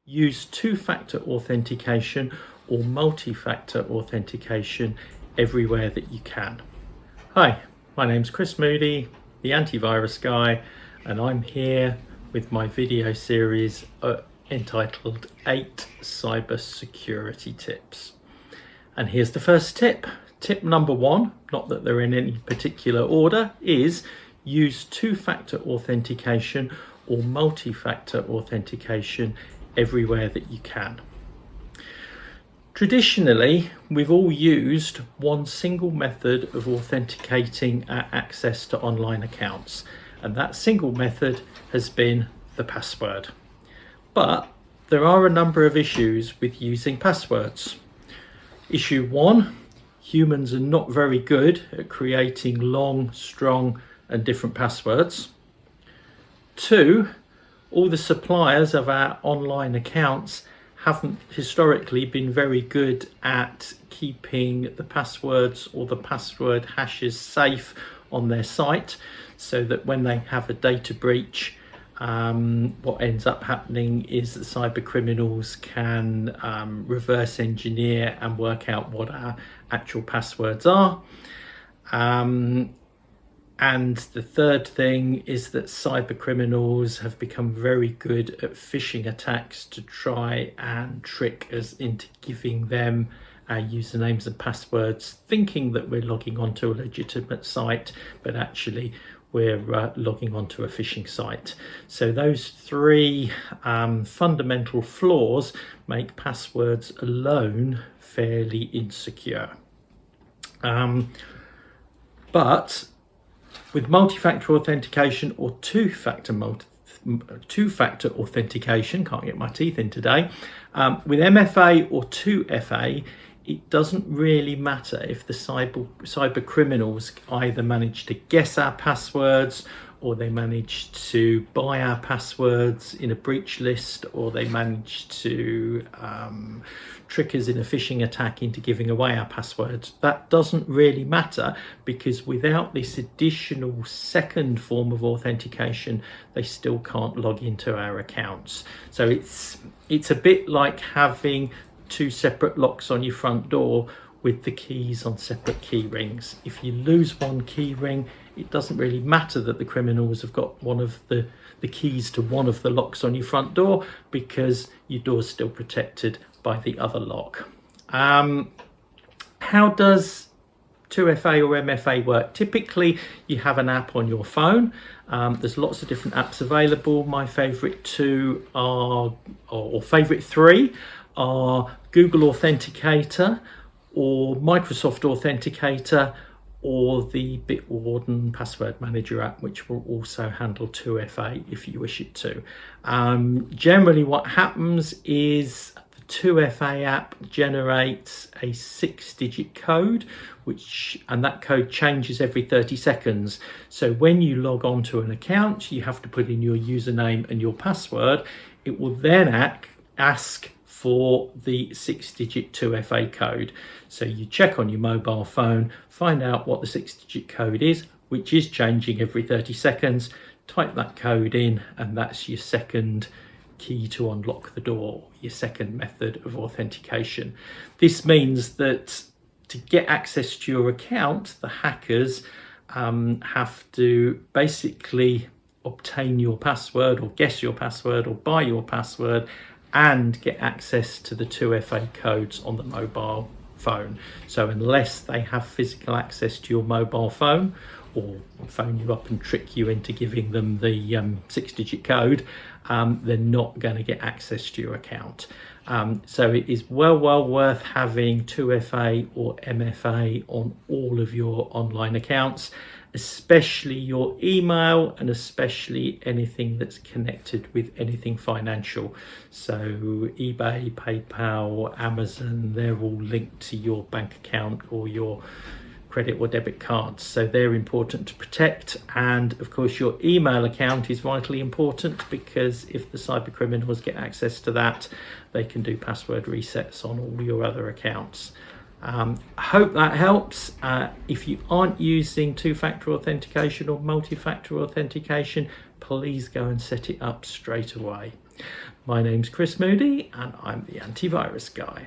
Use two-factor authentication or multi-factor authentication everywhere that you can. Hi, my name's Chris Moody, the antivirus guy, and I'm here with my video series entitled 8 Cyber Security Tips. And here's the first tip. Tip number 1, not that they're in any particular order, is use two-factor authentication or multi-factor authentication everywhere that you can. Traditionally, we've all used one single method of authenticating our access to online accounts, and that single method has been the password. But there are a number of issues with using passwords. Issue 1, humans are not very good at creating long, strong and different passwords. 2, all the suppliers of our online accounts haven't historically been very good at keeping the passwords or the password hashes safe on their site, so that when they have a data breach, what ends up happening is that cyber criminals can reverse engineer and work out what our actual passwords are. And the third thing is that cyber criminals have become very good at phishing attacks to try and trick us into giving them our usernames and passwords, thinking that we're logging onto a legitimate site, but actually we're logging onto a phishing site. So those 3 fundamental flaws make passwords alone fairly insecure. But with multi-factor authentication or two-factor authentication, can't get my teeth in today, with MFA or 2FA, it doesn't really matter if the cyber criminals either manage to guess our passwords, or they manage to buy our passwords in a breach list, or they manage to trick us in a phishing attack into giving away our passwords. That doesn't really matter, because without this additional second form of authentication, they still can't log into our accounts. So it's a bit like having 2 separate locks on your front door with the keys on separate key rings. If you lose one key ring, it doesn't really matter that the criminals have got one of the keys to one of the locks on your front door, because your door's still protected by the other lock. How does 2FA or MFA work? Typically, you have an app on your phone. There's lots of different apps available. My favorite 2 are, or favorite 3 are Google Authenticator or Microsoft Authenticator, or the Bitwarden Password Manager app, which will also handle 2FA if you wish it to. Generally what happens is the 2FA app generates a 6-digit code, and that code changes every 30 seconds. So when you log on to an account, you have to put in your username and your password. It will then ask for the 6-digit 2FA code. So you check on your mobile phone, find out what the 6-digit code is, which is changing every 30 seconds, type that code in, and that's your second key to unlock the door, your second method of authentication. This means that to get access to your account, the hackers have to basically obtain your password, or guess your password, or buy your password, and get access to the 2FA codes on the mobile phone. So unless they have physical access to your mobile phone, or phone you up and trick you into giving them the 6-digit code, they're not going to get access to your account. So it is well worth having 2FA or MFA on all of your online accounts, especially your email, and especially anything that's connected with anything financial. So eBay, PayPal, Amazon, they're all linked to your bank account or your credit or debit cards, so they're important to protect. And of course your email account is vitally important, because if the cyber criminals get access to that, they can do password resets on all your other accounts. I hope that helps. If you aren't using two-factor authentication or multi-factor authentication, please go and set it up straight away. My name's Chris Moody and I'm the antivirus guy.